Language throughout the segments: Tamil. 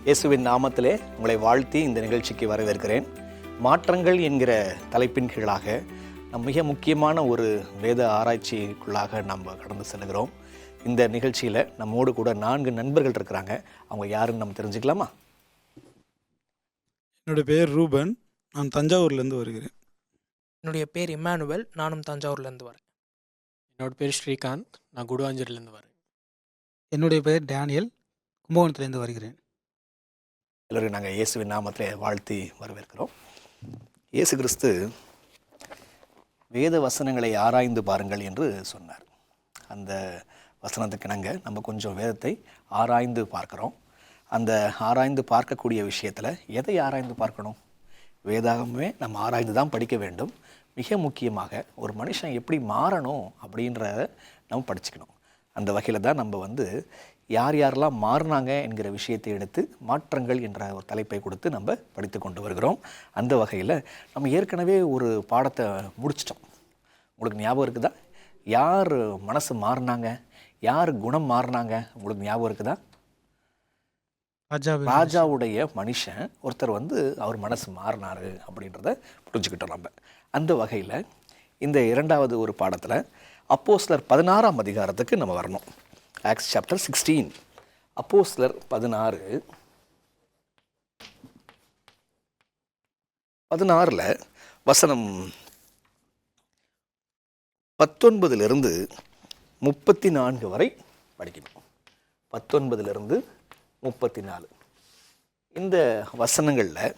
இயேசுவின் நாமத்திலே உங்களை வாழ்த்தி இந்த நிகழ்ச்சிக்கு வரவேற்கிறேன். மாற்றங்கள் என்கிற தலைப்பின் கீழாக மிக முக்கியமான ஒரு வேத ஆராய்ச்சிக்குள்ளாக நம்ம கடந்து செல்கிறோம். இந்த நிகழ்ச்சியில் நம்மோடு கூட 4 நண்பர்கள் இருக்கிறாங்க. அவங்க யாருன்னு நம்ம தெரிஞ்சுக்கலாமா? என்னுடைய பேர் ரூபன், நான் தஞ்சாவூர்லேருந்து வருகிறேன். என்னுடைய பேர் இம்மானுவேல், நானும் தஞ்சாவூர்லேருந்து வரேன். என்னோட பேர் ஸ்ரீகாந்த், நான் குடுவாஞ்சேரியிலேருந்து வரேன். என்னுடைய பெயர் டேனியல், கும்பகோணத்திலேருந்து வருகிறேன். எல்லோரும் நாங்கள் இயேசுவின் நாமத்திலே வாழ்த்தி வரவேற்கிறோம். இயேசு கிறிஸ்து வேத வசனங்களை ஆராய்ந்து பாருங்கள் என்று சொன்னார். அந்த வசனத்துக்கு நாங்கள் நம்ம கொஞ்சம் வேதத்தை ஆராய்ந்து பார்க்குறோம். அந்த ஆராய்ந்து பார்க்கக்கூடிய விஷயத்தில் எதை ஆராய்ந்து பார்க்கணும்? வேதாகமே நம்ம ஆராய்ந்து தான் படிக்க வேண்டும். மிக முக்கியமாக ஒரு மனுஷன் எப்படி மாறணும் அப்படின்றத நம்ம படிச்சுக்கணும். அந்த வகையில் தான் நம்ம யார் யாரெல்லாம் மாறினாங்க என்கிற விஷயத்தை எடுத்து மாற்றங்கள் என்ற ஒரு தலைப்பை கொடுத்து நம்ம படித்து கொண்டு வருகிறோம். அந்த வகையில் நம்ம ஏற்கனவே ஒரு பாடத்தை முடிச்சிட்டோம். உங்களுக்கு ஞாபகம் இருக்குதா? யார் மனசு மாறினாங்க, யார் குணம் மாறினாங்க, உங்களுக்கு ஞாபகம் இருக்குதா? ராஜாவுடைய மனுஷன் ஒருத்தர் அவர் மனசு மாறினார் அப்படின்றத புரிஞ்சுக்கிட்டோம் நம்ம. அந்த வகையில் இந்த 2வது ஒரு பாடத்தில் அப்போஸ்தலர் 16ஆம் அதிகாரத்துக்கு நம்ம வரணும். Acts chapter 16. அப்போஸ்தலர் 16 வசனம் 19 34 வரை படிக்கணும். 19 34 இந்த வசனங்களில்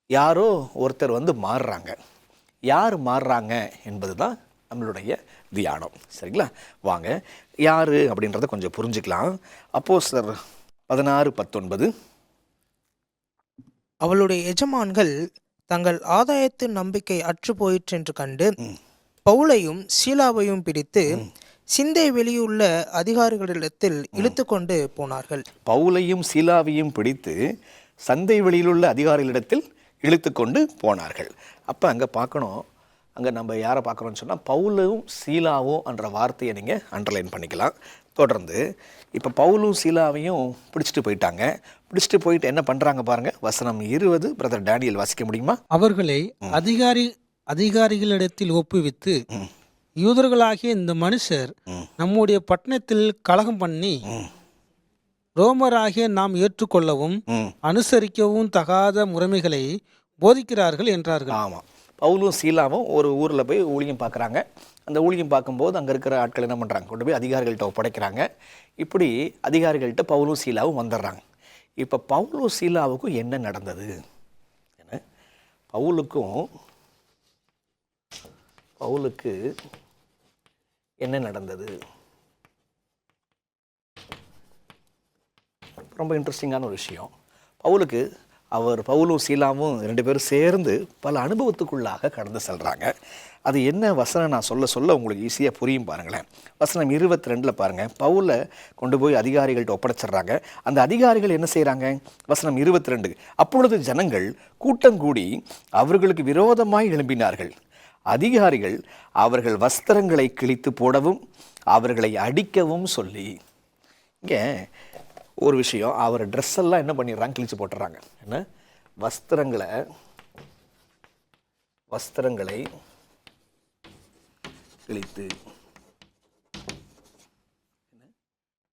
யாரோ ஒருத்தர் மாறுறாங்க. யார் மாறுறாங்க என்பது தான் நம்மளுடைய தியானம். சரிங்களா? வாங்க, யார் அப்படின்றத கொஞ்சம் புரிஞ்சுக்கலாம். அப்போஸ்தலர் 16:19. அவளுடைய எஜமான்கள் தங்கள் ஆதாயத்து நம்பிக்கை அற்று போயிற்றென்று கண்டு பவுலையும் சீலாவையும் பிடித்து சிந்தை வெளியுள்ள அதிகாரிகளிடத்தில் இழுத்து கொண்டு போனார்கள். பவுலையும் சீலாவையும் பிடித்து சந்தை வெளியிலுள்ள அதிகாரிகளிடத்தில் இழுத்து கொண்டு போனார்கள். அப்போ அங்கே பார்க்கணும், அங்கே நம்ம யாரை பார்க்குறோன்னு சொன்னால் பவுலும் சீலாவும் என்ற வார்த்தையை நீங்கள் அண்டர்லைன் பண்ணிக்கலாம். தொடர்ந்து இப்போ பவுலும் சீலாவையும் பிடிச்சிட்டு போயிட்டாங்க. பிடிச்சிட்டு போயிட்டு என்ன பண்ணுறாங்க பாருங்கள். வசனம் 20 பிரதர் டேனியல் வாசிக்க முடியுமா? அவர்களை அதிகாரிகளிடத்தில் ஒப்புவித்து, யூதர்களாகிய இந்த மனுஷர் நம்முடைய பட்டணத்தில் கலகம் பண்ணி ரோமராகிய நாம் ஏற்றுக்கொள்ளவும் அனுசரிக்கவும் தகாத முறைமைகளை போதிக்கிறார்கள் என்றார்கள். ஆமாம், பவுலும் சீலாவும் ஒரு ஊரில் போய் ஊழியம் பார்க்குறாங்க. அந்த ஊழியம் பார்க்கும்போது அங்கே இருக்கிற ஆட்கள் என்ன பண்ணுறாங்க, கொண்டு போய் அதிகாரிகள்கிட்ட ஒப்படைக்கிறாங்க. இப்படி அதிகாரிகள்கிட்ட பவுலும் சீலாவும் வந்துடுறாங்க. இப்போ பவுலும் சீலாவுக்கும் என்ன நடந்தது? பவுலுக்கு என்ன நடந்தது? ரொம்ப இன்ட்ரெஸ்டிங்கான ஒரு விஷயம். பவுலும் சீலாவும் 2 பேரும் சேர்ந்து பல அனுபவத்துக்குள்ளாக கடந்து செல்கிறாங்க. அது என்ன வசனம் நான் சொல்ல உங்களுக்கு ஈஸியாக புரியும் பாருங்களேன். வசனம் 22 பாருங்கள். பவுலை கொண்டு போய் அதிகாரிகள்கிட்ட ஒப்படைச்சிட்றாங்க. அந்த அதிகாரிகள் என்ன செய்கிறாங்க? வசனம் 22. அப்பொழுது ஜனங்கள் கூட்டம் கூடி அவர்களுக்கு விரோதமாய் எழும்பினார்கள். அதிகாரிகள் அவர்கள் வஸ்திரங்களை கிழித்து போடவும் அவர்களை அடிக்கவும் சொல்லி. இங்கே ஒரு விஷயம், அவர் ட்ரெஸ் எல்லாம் என்ன பண்ணிடுறாங்க, கிழிச்சு போட்டுறாங்க. என்ன வஸ்திரங்களை கிழித்து,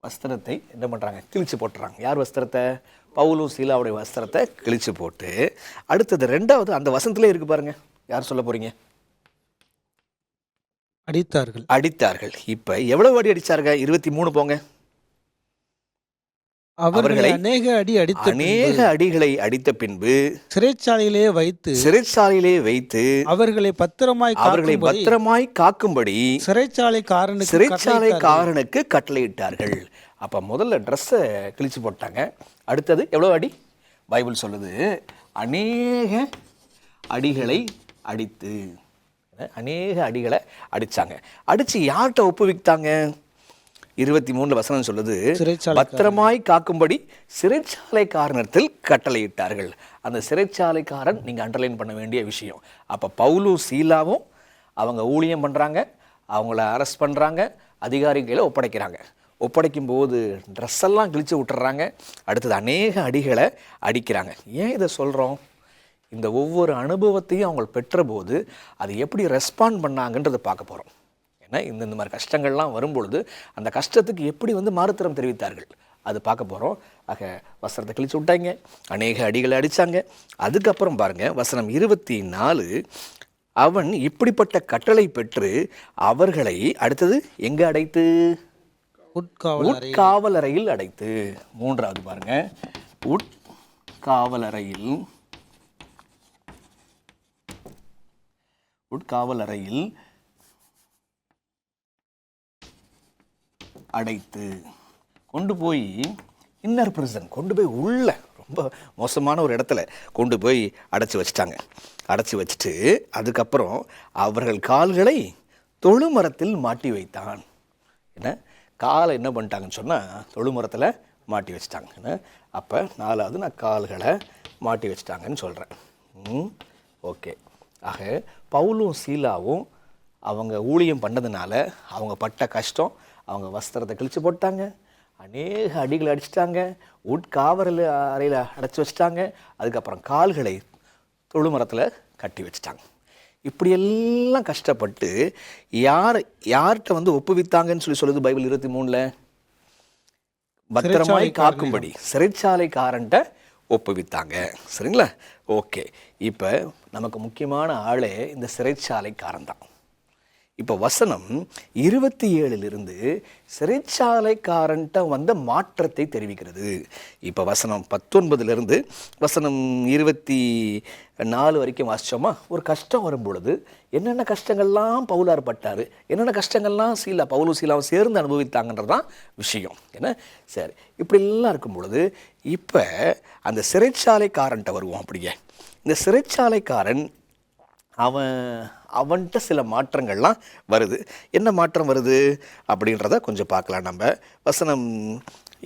வஸ்திரத்தை என்ன பண்ணுறாங்க, கிழிச்சு போட்டுறாங்க. யார் வஸ்திரத்தை? பவுலும் சீலாவுடைய வஸ்திரத்தை கிழிச்சு போட்டு, அடுத்தது 2வது அந்த வசனத்திலே இருக்கு பாருங்க. யார் சொல்ல போறீங்க? அடித்தார்கள். இப்போ எவ்வளவு அடி அடிச்சாருங்க? 23 போங்க. அவர்களை அநேக அடிகளை அடித்த பின்பு சிறைச்சாலையிலே வைத்து அவர்களை பத்திரமாய் காக்கும்படி சிறைச்சாலைக்காரனுக்கு கட்டளையிட்டார்கள். அப்ப முதல்ல ட்ரெஸ்ஸை கிழிச்சு போட்டாங்க. அடுத்தது எவ்வளவு அடி? பைபிள் சொல்லுது அநேக அடிகளை அடிச்சாங்க. அடிச்சு யார்கிட்ட ஒப்புவித்தாங்க? 23 வசனம் சொல்லுது, பத்திரமாய் காக்கும்படி சிறைச்சாலைக்காரனிடத்தில் கட்டளையிட்டார்கள். அந்த சிறைச்சாலைக்காரன் நீங்கள் அண்டர்லைன் பண்ண வேண்டிய விஷயம். அப்போ பவுலும் சீலாவும் அவங்க ஊழியம் பண்ணுறாங்க, அவங்கள அரெஸ்ட் பண்ணுறாங்க, அதிகாரிகளை ஒப்படைக்கிறாங்க. ஒப்படைக்கும் போது ட்ரெஸ் எல்லாம் கிழிச்சு விட்டுறாங்க. அடுத்தது அநேக அடிகளை அடிக்கிறாங்க. ஏன் இதை சொல்கிறோம்? இந்த ஒவ்வொரு அனுபவத்தையும் அவங்க பெற்றபோது அது எப்படி ரெஸ்பாண்ட் பண்ணாங்கன்றதை பார்க்க போகிறோம். ஏன்னா இந்த மாதிரி கஷ்டங்கள்லாம் வரும்பொழுது அந்த கஷ்டத்துக்கு எப்படி மாறுத்தரம் தெரிவித்தார்கள் அது பார்க்க போகிறோம். ஆக வஸ்திரத்தை கிழிச்சு விட்டாங்க, அநேக அடிகளை அடித்தாங்க. அதுக்கப்புறம் பாருங்கள் வசனம் 24, அவன் இப்படிப்பட்ட கட்டளை பெற்று அவர்களை அடுத்தது எங்கே அடைத்து? உட்காவலறையில் அடைத்து. மூன்றாவது பாருங்க, உட்காவலறையில் அடைத்து கொண்டு போய் இன்னர் பிரிசன், கொண்டு போய் உள்ள ரொம்ப மோசமான ஒரு இடத்துல கொண்டு போய் அடைச்சி வச்சுட்டு அதுக்கப்புறம் அவர்கள் கால்களை தொழுமரத்தில் மாட்டி வைத்தான். என்ன காலை என்ன பண்ணிட்டாங்கன்னு சொன்னால் தொழுமரத்தில் மாட்டி வச்சுட்டாங்க. என்ன அப்போ 4வது நான் கால்களை மாட்டி வச்சுட்டாங்கன்னு சொல்கிறேன். ஓகே. ஆக பவுலும் சீலாவும் அவங்க ஊழியம் பண்ணதுனால அவங்க பட்ட கஷ்டம், அவங்க வஸ்திரத்தை கிழிச்சு போட்டாங்க, அநேக அடிகளை அடிச்சிட்டாங்க, உட்காவல் அறையில் அடைச்சி வச்சுட்டாங்க, அதுக்கப்புறம் கால்களை தொழுமரத்தில் கட்டி வச்சுட்டாங்க. இப்படியெல்லாம் கஷ்டப்பட்டு யார்கிட்ட ஒப்புவித்தாங்கன்னு சொல்லுது பைபிள் 23. பத்திரமாய் காக்கும்படி சிறைச்சாலைக்காரன்ட்ட ஒப்புவித்தாங்க. சரிங்களா? ஓகே. இப்போ நமக்கு முக்கியமான ஆளே இந்த சிறைச்சாலைக்காரன் தான். இப்போ வசனம் 27 சிறைச்சாலைக்காரன்ட்ட வந்த மாற்றத்தை தெரிவிக்கிறது. இப்போ வசனம் 19 வசனம் 24 வரைக்கும் வாசிச்சோமா? ஒரு கஷ்டம் வரும்பொழுது என்னென்ன கஷ்டங்கள்லாம் பவுலார் பட்டார், என்னென்ன கஷ்டங்கள்லாம் பவுலும் சீலாவும் சேர்ந்து அனுபவித்தாங்கன்றதான் விஷயம். என்ன சரி, இப்படிலாம் இருக்கும் பொழுது இப்போ அந்த சிறைச்சாலைக்காரன்ட்ட வருவோம். அப்படியே இந்த சிறைச்சாலைக்காரன் அவன்கிட்ட சில மாற்றங்கள்லாம் வருது. என்ன மாற்றம் வருது அப்படின்றத கொஞ்சம் பார்க்கலாம். நம்ம வசனம்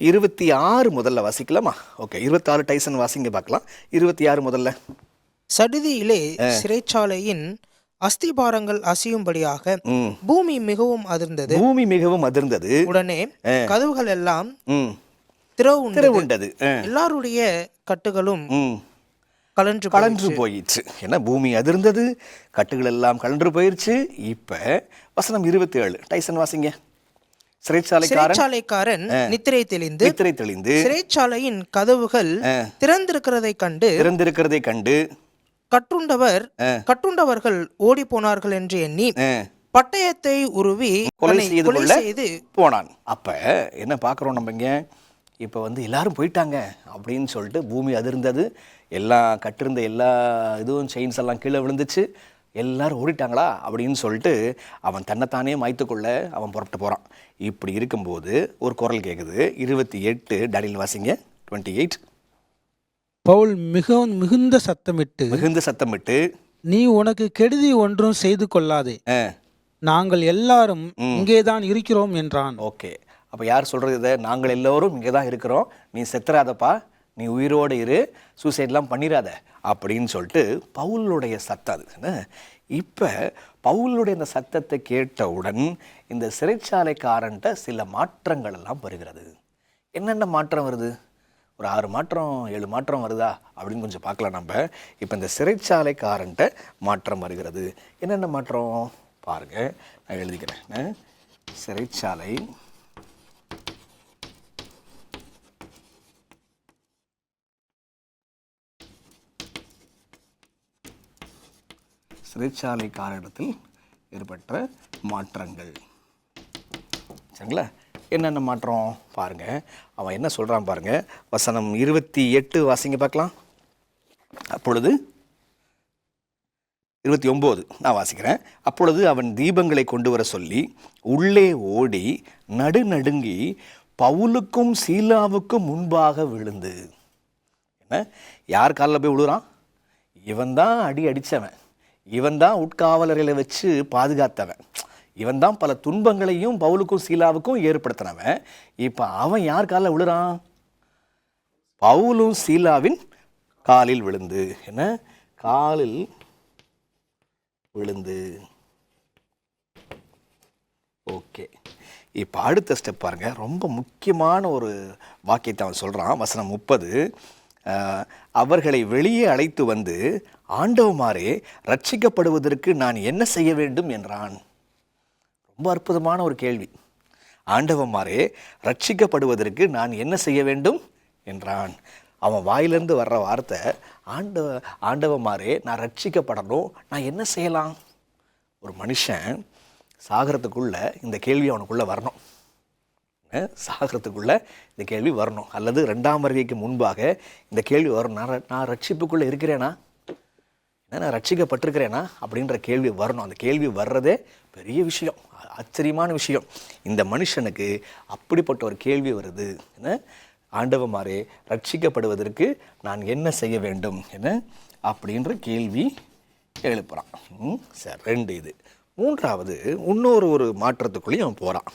26 முதல்ல வாசிக்கலாமா? ஓகே, 26 டைசன் வாசிங்க பார்க்கலாம். 26 முதல்ல. சடுதியிலே சிறைச்சாலையின் அஸ்திபாரங்கள் அசையும்படியாக பூமி மிகவும் அதிர்ந்தது. உடனே கதவுகள் எல்லாம் திறவுண்டது. எல்லாருடைய கட்டுகளும் கலன்று போயிடுச்சு. ஏன்னா பூமி அதிர்ந்தது, கட்டுகள் எல்லாம் கலன்று போயிடுச்சு. இப்ப வசனம் 27 டைசன் வாசிங்க. சிறைச்சாலைக்காரன் நித்திரை தெளிந்து சிறைச்சாலையின் கதவுகள் திறந்திருக்கிறதை கண்டு கட்டுண்டவர்கள் ஓடி போனார்கள் என்று எண்ணி பட்டயத்தை உருவி கொலை செய்து போனான். அப்ப என்ன பார்க்குறோம் நம்ம இங்க? இப்போ எல்லாரும் போயிட்டாங்க அப்படின்னு சொல்லிட்டு பூமி அதிர்ந்தது, எல்லாம் கட்டிருந்த எல்லா இதுவும் செயின்ஸ் எல்லாம் கீழே விழுந்துச்சு, எல்லாரும் ஓடிட்டாங்களா அப்படின்னு சொல்லிட்டு அவன் தன்னைத்தானே மாய்த்துக்கொள்ள அவன் புறப்பட்டு போகிறான். இப்படி இருக்கும்போது ஒரு குரல் கேட்குது. 28 டேனியல் வாசிங்க. 28. பவுல் மிகுந்த சத்தமிட்டு நீ உனக்கு கெடுதி ஒன்றும் செய்து கொள்ளாதே, நாங்கள் எல்லாரும் இங்கேதான் இருக்கிறோம் என்றான். ஓகே, அப்போ யார் சொல்கிறது இதை? நாங்கள் எல்லோரும் இங்கே தான் இருக்கிறோம், நீ செத்துறாதப்பா, நீ உயிரோடு இரு, சூசைட்லாம் பண்ணிடாத அப்படின்னு சொல்லிட்டு பவுலுடைய சத்தம் அது. இப்போ பவுலுடைய அந்த சத்தத்தை கேட்டவுடன் இந்த சிறைச்சாலைக்காரன்ட்ட சில மாற்றங்கள் எல்லாம் வருகிறது. என்னென்ன மாற்றம் வருது? ஒரு 6 மாற்றம் 7 மாற்றம் வருதா அப்படின்னு கொஞ்சம் பார்க்கலாம் நம்ம. இப்போ இந்த சிறைச்சாலைக்காரன்ட்ட மாற்றம் வருகிறது. என்னென்ன மாற்றம் பாருங்க, நான் எழுதிக்கிறேன். சிறைச்சாலைக்காரனிடத்தில் ஏற்பட்ட மாற்றங்கள். சரிங்களா? என்னென்ன மாற்றம் பாருங்க, அவன் என்ன சொல்றான் பாருங்க. வசனம் 28 வாசிங்க பார்க்கலாம். அப்பொழுது 29 நான் வாசிக்கிறேன். அப்பொழுது அவன் தீபங்களை கொண்டு வர சொல்லி உள்ளே ஓடி நடுநடுங்கி பவுலுக்கும் சீலாவுக்கும் முன்பாக விழுந்து. என்ன, யார் காலில் போய் விழுறான்? இவன் தான் அடித்தவன், இவன் தான் உட்காவலறையில் வச்சு பாதுகாத்தவன், இவன் தான் பல துன்பங்களையும் பவுலுக்கும் சீலாவுக்கும் ஏற்படுத்தினவன். இப்போ அவன் யார் காலில் விழுறான்? பவுலும் சீலாவின் காலில் விழுந்து. என்ன, காலில் விழுந்து. ஓகே, இப்போ அடுத்த ஸ்டெப் பாருங்க, ரொம்ப முக்கியமான ஒரு வாக்கியத்தை அவன் சொல்கிறான். வசனம் 30, அவர்களை வெளியே அழைத்து வந்து ஆண்டவமாரே ரட்சிக்கப்படுவதற்கு நான் என்ன செய்ய வேண்டும் என்றான். ரொம்ப அற்புதமான ஒரு கேள்வி. ஆண்டவமாரே ரட்சிக்கப்படுவதற்கு நான் என்ன செய்ய வேண்டும் என்றான். அவன் வாயிலிருந்து வர்ற வார்த்தை, ஆண்டவமாரே நான் ரட்சிக்கப்படணும், நான் என்ன செய்யலாம்? ஒரு மனுஷன் சாகிறதுக்குள்ள இந்த கேள்வி அவனுக்குள்ளே வரணும். சாகிறதுக்குள்ள இந்த கேள்வி வரணும், அல்லது 2ஆம் வருகைக்கு முன்பாக இந்த கேள்வி வரணும். நான் ரட்சிப்புக்குள்ளே இருக்கிறேனா, நான் ரட்சிக்கப்பட்டிருக்கிறேனா அப்படின்ற கேள்வி வரணும். அந்த கேள்வி வர்றதே பெரிய விஷயம், ஆச்சரியமான விஷயம். இந்த மனுஷனுக்கு அப்படிப்பட்ட ஒரு கேள்வி வருது. என்ன? ஆண்டவமாரே ரட்சிக்கப்படுவதற்கு நான் என்ன செய்ய வேண்டும் என்ன அப்படின்ற கேள்வி எழுப்புறான். சரி, 2 இது. 3வது இன்னொரு மாற்றத்துக்குள்ளேயும் அவன் போகிறான்.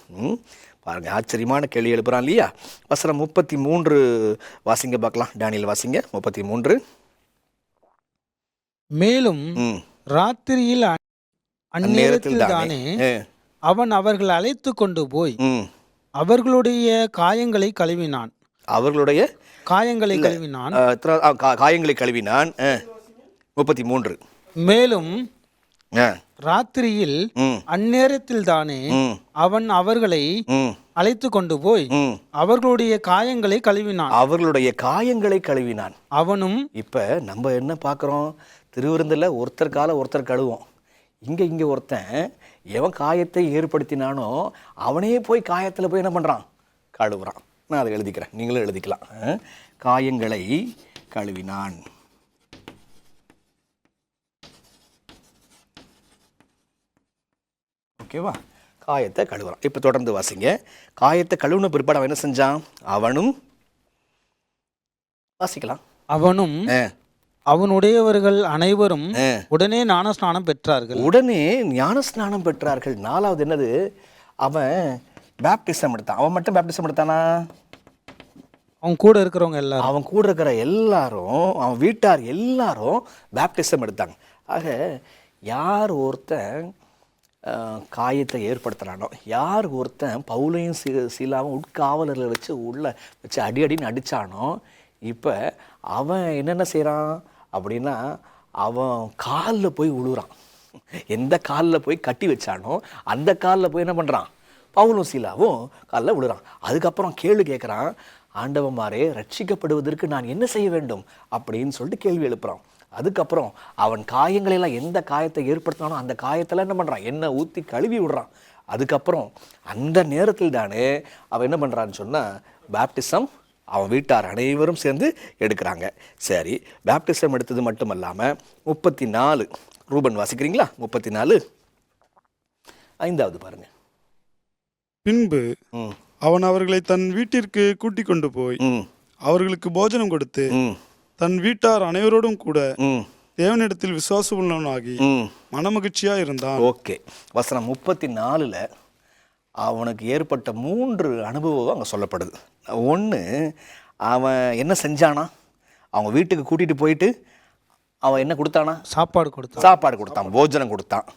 பாருங்க, ஆச்சரியமான கேள்வி எழுப்புறான் இல்லையா? வசனம் 33 வாசிங்க பார்க்கலாம். டேனியல் வாசிங்க 33. மேலும் ராத்திரியில் அந்நேரத்தில் தானே அவன் அவர்கள் அழைத்து கொண்டு போய் அவர்களுடைய காயங்களை கழுவினான். அவர்களுடைய காயங்களை கழுவினான். காயங்களை கழுவினான். 33. மேலும் ராத்திரியில் அந்நேரத்தில் தானே அவன் அவர்களை அழைத்து கொண்டு போய் அவர்களுடைய காயங்களை கழுவினான். அவர்களுடைய காயங்களை கழுவினான். அவனும் இப்ப நம்ம என்ன பார்க்குறோம்? திருவிருந்தில் ஒருத்தர் கால ஒருத்தர் கழுவோம். இங்கே ஒருத்தன் எவன் காயத்தை ஏற்படுத்தினானோ அவனே போய் காயத்தில் போய் என்ன பண்ணுறான்? கழுவுறான். நான் அதை எழுதிக்கிறேன், நீங்களும் எழுதிக்கலாம். காயங்களை கழுவினான். ஓகேவா? காயத்தை கழுவுறான். இப்போ தொடர்ந்து வாசிங்க. காயத்தை கழுவுன பிற்பாடு அவன் என்ன செஞ்சான்? அவனும் வாசிக்கலாம். அவனும் அவனுடையவர்கள் அனைவரும் உடனே ஞானஸ்நானம் பெற்றார்கள். உடனே ஞானஸ்நானம் பெற்றார்கள். 4வது என்னது? அவன் பேப்டிசம் எடுத்தான். அவன் மட்டும் பேப்டிசம் எடுத்தானா? அவன் கூட இருக்கிறவங்க எல்லாரும், அவன் கூட இருக்கிற எல்லாரும், அவன் வீட்டார் எல்லாரும் பேப்டிசம் எடுத்தாங்க. ஆக யார் ஒருத்தன் காயத்தை ஏற்படுத்துகிறானோ, யார் ஒருத்தன் பவுலையும் சீலாவும் உட்காவலர்களை வச்சு அடின்னு அடித்தானோ, இப்போ அவன் என்னென்ன செய்கிறான் அப்படின்னா, அவன் காலில் போய் விழுறான். எந்த காலில் போய் கட்டி வச்சானோ அந்த காலில் போய் என்ன பண்ணுறான்? பவுலும் சீலாவும் காலில் விழுறான். அதுக்கப்புறம் கேள்வி கேட்குறான், ஆண்டவமாரே ரட்சிக்கப்படுவதற்கு நான் என்ன செய்ய வேண்டும் அப்படின்னு சொல்லிட்டு கேள்வி எழுப்புறான். அதுக்கப்புறம் அவன் காயங்களெல்லாம் எந்த காயத்தை ஏற்படுத்தினானோ அந்த காயத்தில் என்ன பண்ணுறான்? எண்ணெய் ஊற்றி கழுவி விடுறான். அதுக்கப்புறம் அந்த நேரத்தில் தானே அவன் என்ன பண்ணுறான்னு சொன்னால் பேப்டிசம் அவன் வீட்டார் அனைவரும் சேர்ந்து எடுக்கிறாங்க. சரி, பேப்டிசம் எடுத்தது மட்டும் இல்லாமல் 34 ரூபன் வாசிக்கிறீங்களா? 34 5வது பாருங்க. பின்பு அவன் அவர்களை தன் வீட்டிற்கு கூட்டிக் கொண்டு போய் அவர்களுக்கு போஜனம் கொடுத்து தன் வீட்டார் அனைவரோடும் கூட தேவனிடத்தில் விசுவாசம் உள்ளவனாகி மனமகிழ்ச்சியா இருந்தான். ஓகே, வசனம் 34 அவனுக்கு ஏற்பட்ட 3 அனுபவம் அங்கே சொல்லப்படுது. 1, அவன் என்ன செஞ்சானா? அவங்க வீட்டுக்கு கூட்டிகிட்டு போயிட்டு அவன் என்ன கொடுத்தானா? சாப்பாடு கொடுத்தான், போஜனம் கொடுத்தான்.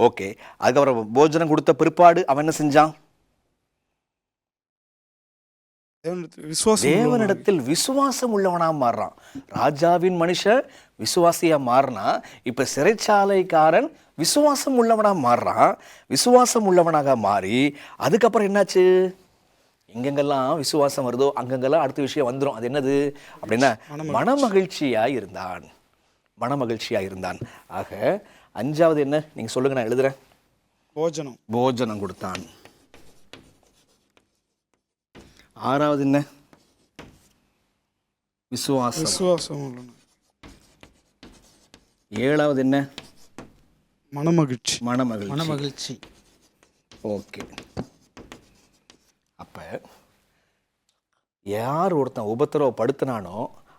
ஓகே, அதுக்கப்புறம் போஜனம் கொடுத்த பிற்பாடு அவன் என்ன செஞ்சான்? தேவனிடத்தில் விசுவாசம் உள்ளவனா மாறுறான். ராஜாவின் மனுஷன் விசுவாசியா மாறினா, இப்ப சிறைச்சாலைக்காரன் விசுவாசம் உள்ளவனா மாறுறான். விசுவாசம் உள்ளவனாக மாறி அதுக்கப்புறம் என்னாச்சு? எங்கெங்கெல்லாம் விசுவாசம் வருதோ அங்கங்கெல்லாம் அடுத்த விஷயம் வந்துடும். அது என்னது அப்படின்னா மனமகிழ்ச்சியா இருந்தான். ஆக 5வது என்ன? நீங்க சொல்லுங்க, நான் எழுதுறேன். போஜனம் கொடுத்தான். 6வது என்ன? விசுவாசம். 7வது என்ன? மனமகிழ்ச்சி. ஓகே, அப்ப யார் ஒருத்தன் உபத்திரவப்படுத்தினானோ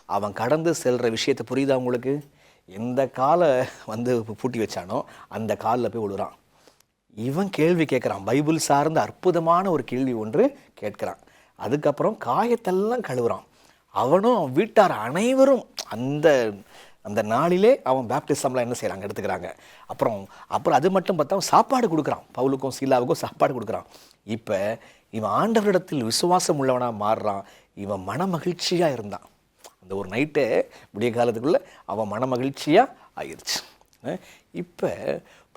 அவன் கடந்து செல்ற விஷயத்தை புரியுதா உங்களுக்கு? எந்த காலை பூட்டி வச்சானோ அந்த காலில் போய் விழுறான். இவன் கேள்வி கேட்குறான், பைபிள் சார்ந்த அற்புதமான ஒரு கேள்வி ஒன்று கேட்குறான். அதுக்கப்புறம் காயத்தெல்லாம் கழுவுறான். அவனும் வீட்டார் அனைவரும் அந்த அந்த நாளிலே அவன் பேப்டிசம்லாம் என்ன செய்கிறாங்க, எடுத்துக்கிறாங்க. அப்புறம் அது மட்டும் பார்த்தா சாப்பாடு கொடுக்குறான், பவுலுக்கும் சீலாவுக்கும் சாப்பாடு கொடுக்குறான். இப்போ இவன் ஆண்டவரிடத்தில் விசுவாசம் உள்ளவனாக மாறுறான். இவன் மன மகிழ்ச்சியாக இருந்தான். அந்த ஒரு நைட்டே விடிய காலத்துக்குள்ளே அவன் மன மகிழ்ச்சியாக ஆயிடுச்சு. இப்போ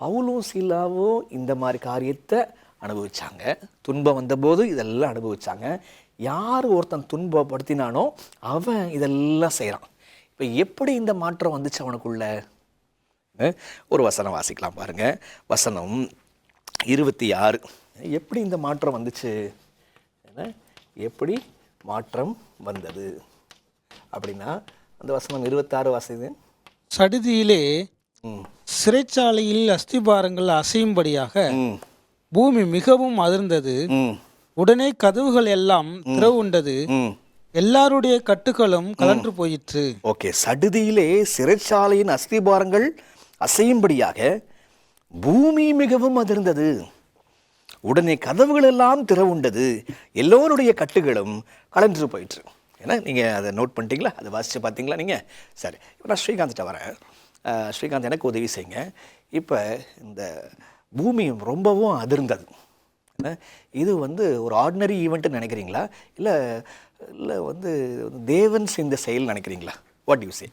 பவுலும் சீலாவும் இந்த மாதிரி காரியத்தை அனுபவிச்சாங்க. துன்பம் வந்தபோது இதெல்லாம் அனுபவிச்சாங்க. யார் ஒருத்தன் துன்பப்படுத்தினானோ அவன் இதெல்லாம் செய்கிறான். இப்போ எப்படி இந்த மாற்றம் வந்துச்சு அவனுக்குள்ள? ஒரு வசனம் வாசிக்கலாம் பாருங்க. வசனம் 26. எப்படி இந்த மாற்றம் வந்துச்சு, எப்படி மாற்றம் வந்தது அப்படின்னா அந்த வசனம் 26 வாசிது. சடுதியிலே சிறைச்சாலையில் அஸ்திபாரங்கள் அசையும்படியாக பூமி மிகவும் அதிர்ந்தது. உடனே கதவுகள் எல்லாம் திறவுண்டது. எல்லாருடைய கட்டுகளும் கலன்று போயிற்று. ஓகே, சடுதியிலே சிறைச்சாலையின் அஸ்திபாரங்கள் அசையும்படியாக பூமி மிகவும் அதிர்ந்தது. உடனே கதவுகள் எல்லாம் திறவுண்டது. எல்லோருடைய கட்டுகளும் கலன்று போயிற்று. ஏன்னா நீங்கள் அதை நோட் பண்ணிட்டீங்களா, அதை வாசித்து பார்த்தீங்களா நீங்கள்? சரி, இப்போ நான் ஸ்ரீகாந்த்கிட்ட வரேன். ஸ்ரீகாந்த், எனக்கு உதவி செய்யுங்க. இப்போ இந்த பூமி ரொம்பவும் அதிர்ந்தது. இது ஒரு ஆர்டினரி ஈவெண்ட்டுன்னு நினைக்கிறீங்களா, இல்லை இல்லை தேவன் செஞ்ச செயல் நினைக்கிறீங்களா? What you say?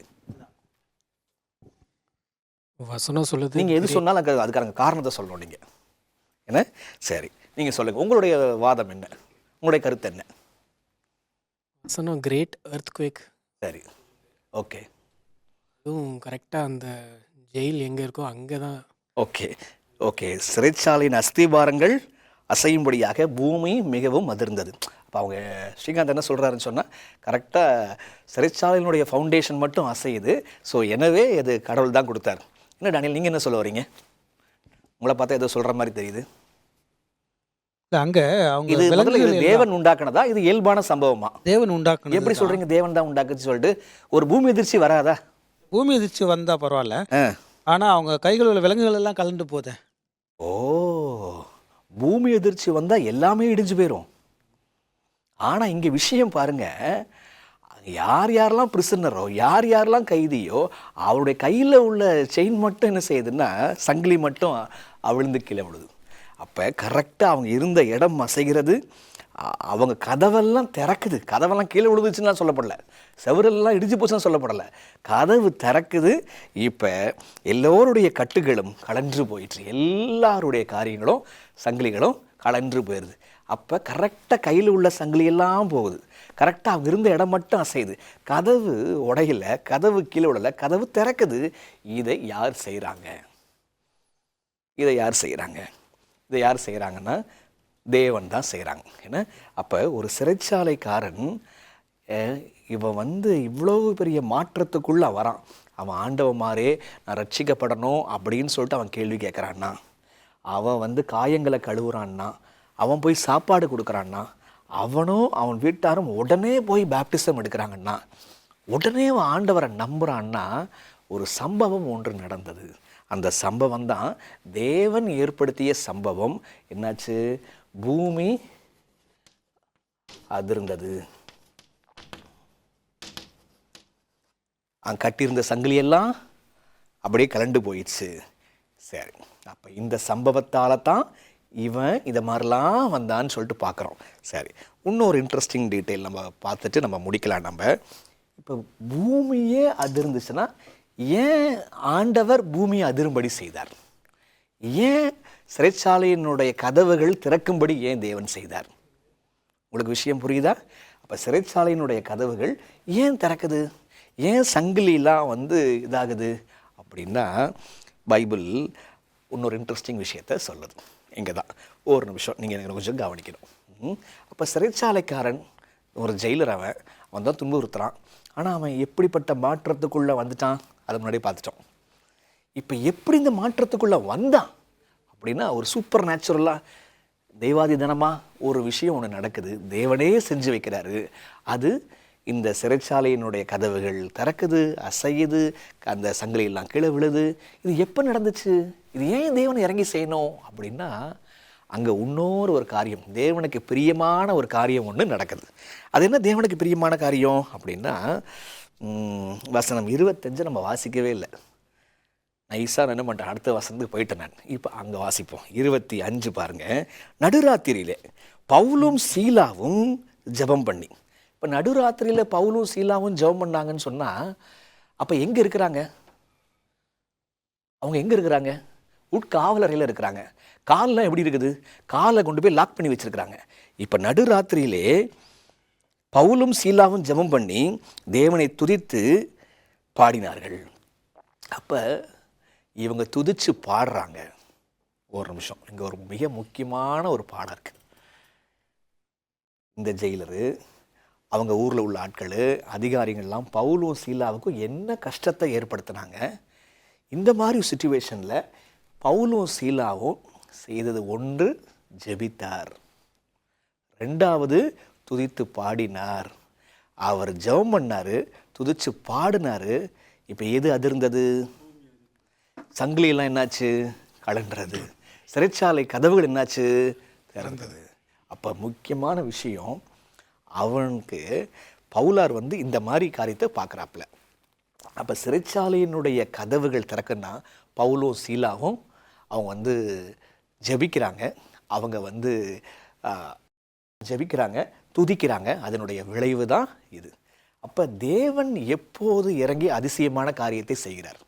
வசனம் சொல்லுது. நீங்கள் எது சொன்னாலும் அதுக்கான காரணத்தை சொல்லணும் நீங்கள். என்ன? சரி, நீங்கள் சொல்லுங்கள். உங்களுடைய வாதம் என்ன, உங்களுடைய கருத்து என்ன? வசனம் கிரேட் எர்த்குவேக். சரி, ஓகே. அதுவும் கரெக்டாக அந்த ஜெயில் எங்கே இருக்கோ அங்கே தான். ஓகே ஓகே, சிறைச்சாலையின் அஸ்திபாரங்கள் அசையும்படியாக பூமி மிகவும் அதிர்ந்தது. அப்போ அவங்க ஸ்ரீகாந்த் என்ன சொல்கிறாருன்னு சொன்னால், கரெக்டாக சிறைச்சாலையினுடைய ஃபவுண்டேஷன் மட்டும் அசையுது. ஸோ எனவே அது கடவுள் தான் கொடுத்தார். என்ன டானியல், நீங்கள் என்ன சொல்ல வரீங்க? உங்களை பார்த்தா ஏதோ சொல்கிற மாதிரி தெரியுது. அங்க அவங்க இது தேவன் உண்டாக்குனதா, இது இயல்பான சம்பவமா? தேவன் உண்டாக்குனது. எப்படி சொல்றீங்க தேவன் தான் உண்டாக்குன்னு சொல்லிட்டு? ஒரு பூமி எதிர்ச்சி வராதா? பூமி எதிர்ச்சி வந்தா பரவாயில்ல, ஆனா அவங்க கைகள் உள்ள விலங்குகள் எல்லாம் கலந்து போதே. ஓ, பூமி எதிர்ச்சி வந்தா எல்லாமே இடிஞ்சு போயிடும். ஆனா இங்க விஷயம் பாருங்க, யார் யாரெல்லாம் பிரிசனரோ, யார் யாரெல்லாம் கைதியோ, அவருடைய கையில் உள்ள செயின் மட்டும் என்ன செய்யுதுன்னா, சங்கிலி மட்டும் அவிழ்ந்து கீழே விழுது. அப்போ கரெக்டாக அவங்க இருந்த இடம் அசைகிறது. அவங்க கதவெல்லாம் திறக்குது. கதவெல்லாம் கீழே விழுதுச்சுன்னா சொல்லப்படல, செவரெல்லாம் இடிச்சு போச்சுன்னு சொல்லப்படலை. கதவு திறக்குது. இப்போ எல்லோருடைய கட்டுகளும் கலன்று போயிடுச்சு. எல்லாருடைய காரியங்களும் சங்கிலிகளும் கலன்று போயிடுது. அப்போ கரெக்டாக கையில் உள்ள சங்கிலியெல்லாம் போகுது. கரெக்டாக அவங்க இருந்த இடம் மட்டும் அசையுது. கதவு உடையில, கதவு கீழே விடலை, கதவு திறக்குது. இதை யார் செய்கிறாங்க? இதை யார் செய்கிறாங்க? இதை யார் செய்கிறாங்கன்னா தேவன் தான் செய்கிறாங்க. ஏன்னா அப்போ ஒரு சிறைச்சாலைக்காரன் இவன் இவ்வளோ பெரிய மாற்றத்துக்குள்ளே வரான். அவன் ஆண்டவமாரே நான் ரட்சிக்கப்படணும் அப்படின்னு சொல்லிட்டு அவன் கேள்வி கேட்குறான்னா, அவன் காயங்களை கழுவுறான்னா, அவன் போய் சாப்பாடு கொடுக்குறான்னா, அவனும் அவன் வீட்டாரும் உடனே போய் பேப்டிசம் எடுக்கிறாங்கன்னா, உடனே அவன் ஆண்டவரை நம்புகிறான்னா, ஒரு சம்பவம் ஒன்று நடந்தது. அந்த சம்பவம் தான் தேவன் ஏற்படுத்திய சம்பவம். என்னாச்சு? பூமி அதிர்ந்தது. அங்கே கட்டியிருந்த சங்கிலியெல்லாம் அப்படியே கலண்டு போயிடுச்சு. சரி, அப்போ இந்த சம்பவத்தால் தான் இவன் இதை மாதிரிலாம் வந்தான்னு சொல்லிட்டு பார்க்குறோம். சரி, இன்னொரு இன்ட்ரெஸ்டிங் டீட்டெயில் நம்ம பார்த்துட்டு நம்ம முடிக்கலாம். நம்ம இப்போ பூமியே அதிர்ந்துச்சுன்னா ஏன் ஆண்டவர் பூமியை அதிரும்படி செய்தார்? ஏன் சிறைச்சாலையினுடைய கதவுகள் திறக்கும்படி ஏன் தேவன் செய்தார்? உங்களுக்கு விஷயம் புரியுதா? அப்போ சிறைச்சாலையினுடைய கதவுகள் ஏன் திறக்குது? ஏன் சங்கிலிலாம் இதாகுது அப்படின்னா, பைபிள் இன்னொரு இன்ட்ரெஸ்டிங் விஷயத்த சொல்லுது. இங்கே தான் ஒரு நிமிஷம் நீங்கள் எனக்கு கொஞ்சம் கவனிக்கணும். அப்போ சிறைச்சாலைக்காரன் ஒரு ஜெயிலர், அவன் தான் துன்புறுத்துறான். ஆனால் அவன் எப்படிப்பட்ட மாற்றத்துக்குள்ளே வந்துட்டான் அதை முன்னாடி பார்த்துட்டோம். இப்போ எப்படி இந்த மாற்றத்துக்குள்ளே வந்தான் அப்படின்னா, ஒரு சூப்பர் நேச்சுரலாக தெய்வாதிதனமாக ஒரு விஷயம் ஒன்று நடக்குது. தேவனே செஞ்சு வைக்கிறாரு. அது இந்த சிறைச்சாலையினுடைய கதவுகள் திறக்குது, அசையுது, அந்த சங்கிலியெல்லாம் கீழே விழுது. இது எப்போ நடந்துச்சு? இது ஏன் தேவன் இறங்கி செய்யணும் அப்படின்னா, அங்கே இன்னொரு ஒரு காரியம், தேவனுக்கு பிரியமான ஒரு காரியம் ஒன்று நடக்குது. அது என்ன தேவனுக்கு பிரியமான காரியம் அப்படின்னா, வசனம் 25 நம்ம வாசிக்கவே இல்லை. நைஸாக என்ன பண்ணிட்டேன், அடுத்த வசனத்துக்கு போயிட்டேன் நான். இப்போ அங்கே வாசிப்போம். 25 பாருங்கள். நடுராத்திரியிலே பவுலும் சீலாவும் ஜெபம் பண்ணி. இப்போ நடுராத்திரியில் பவுலும் சீலாவும் ஜெபம் பண்ணாங்கன்னு சொன்னால் அப்போ எங்கே இருக்கிறாங்க? அவங்க எங்கே இருக்கிறாங்க? உட்காவலறையில் இருக்கிறாங்க. காலெலாம் எப்படி இருக்குது? காலை கொண்டு போய் லாக் பண்ணி வச்சுருக்கிறாங்க. இப்போ நடுராத்திரியிலே பவுலும் சீலாவும் ஜெபம் பண்ணி தேவனை துதித்து பாடினார்கள். அப்போ இவங்க துதிச்சு பாடுறாங்க. ஒரு நிமிஷம், இங்கே ஒரு மிக முக்கியமான ஒரு பாடம் இருக்குது. இந்த ஜெயிலரு, அவங்க ஊரில் உள்ள ஆட்கள், அதிகாரிகள்லாம் பவுலும் சீலாவுக்கும் என்ன கஷ்டத்தை ஏற்படுத்தினாங்க. இந்த மாதிரி சுச்சுவேஷனில் பவுலும் சீலாவும் செய்தது ஒன்று, ஜெபித்தார். ரெண்டாவது, துதித்து பாடினார். அவர் ஜெபம் பண்ணார், துதிச்சு பாடினார். இப்போ எது அதிர்ந்தது? சங்கிலியெல்லாம் என்னாச்சு? கலன்றது. சிறைச்சாலை கதவுகள் என்னாச்சு? திறந்தது. அப்போ முக்கியமான விஷயம், அவனுக்கு பவுலார் இந்த மாதிரி காரியத்தை பார்க்குறாப்புல. அப்போ சிறைச்சாலையினுடைய கதவுகள் திறக்குன்னா பவுலும் சீலாவும் அவங்க ஜெபிக்கிறாங்க. அவங்க ஜெபிக்கிறாங்க, துதிக்கிறாங்க. அதனுடைய விளைவு தான் இது. அப்போ தேவன் எப்போது இறங்கி அதிசயமான காரியத்தை செய்கிறார்?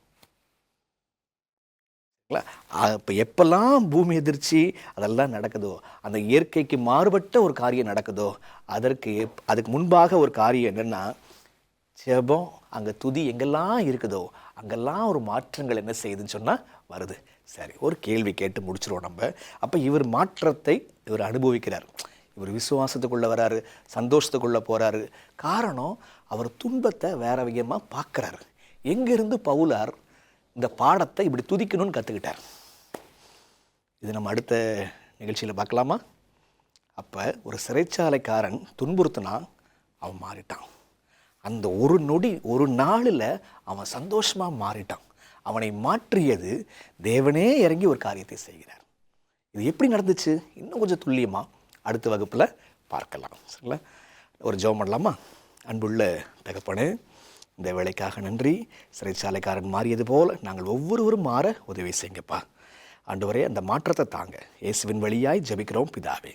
இப்போ எப்பெல்லாம் பூமி எதிர்ச்சி அதெல்லாம் நடக்குதோ, அந்த இயற்கைக்கு மாறுபட்ட ஒரு காரியம் நடக்குதோ, அதுக்கு முன்பாக ஒரு காரியம் என்னென்னா ஜெபம். அங்கே துதி எங்கெல்லாம் இருக்குதோ அங்கெல்லாம் ஒரு மாற்றங்கள் என்ன செய்யுதுன்னு சொன்னால் வருது. சரி, ஒரு கேள்வி கேட்டு முடிச்சிருவோம் நம்ம. அப்போ இவர் மாற்றத்தை இவர் அனுபவிக்கிறார். இவர் விசுவாசத்துக்குள்ளே வராரு, சந்தோஷத்துக்குள்ளே போகிறாரு. காரணம், அவர் துன்பத்தை வேற விதமாக பார்க்குறாரு. எங்கேருந்து பவுலார் இந்த பாடத்தை இப்படி துதிக்கணும்னு கற்றுக்கிட்டார்? இது நம்ம அடுத்த நிகழ்ச்சியில் பார்க்கலாமா? அப்போ ஒரு சிறைச்சாலைக்காரன் துன்புறுத்தினா அவன் மாறிட்டான். அந்த ஒரு நொடி, ஒரு நாளில் அவன் சந்தோஷமாக மாறிட்டான். அவனை மாற்றியது தேவனே இறங்கி ஒரு காரியத்தை செய்கிறார். இது எப்படி நடந்துச்சு? இன்னும் கொஞ்சம் துல்லியமாக அடுத்த வகுப்பில் பார்க்கலாம். சரிங்களா? ஒரு ஜெபம் பண்ணலாமா? அன்புள்ள தகப்பனே, இந்த வேலைக்காக நன்றி. சிறைச்சாலைக்காரன் மாறியது போல் நாங்கள் ஒவ்வொருவரும் மாற உதவி செய்யுங்கப்பா. ஆண்டவரே, அந்த மாற்றத்தை தாங்க. இயேசுவின் வழியாய் ஜெபிக்கிறோம் பிதாவே.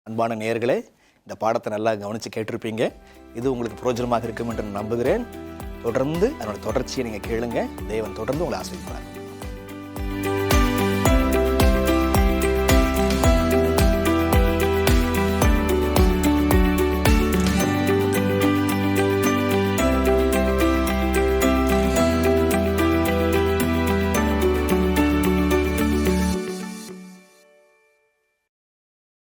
அன்பான நேயர்களே, இந்த பாடத்தை நல்லா கவனித்து கேட்டிருப்பீங்க. இது உங்களுக்கு பிரயோஜனமாக இருக்கும் என்று நம்புகிறேன். தொடர்ந்து அதனோட தொடர்ச்சியை நீங்கள் கேளுங்க. தேவன் தொடர்ந்து உங்களை ஆசீர்வதிப்பார்.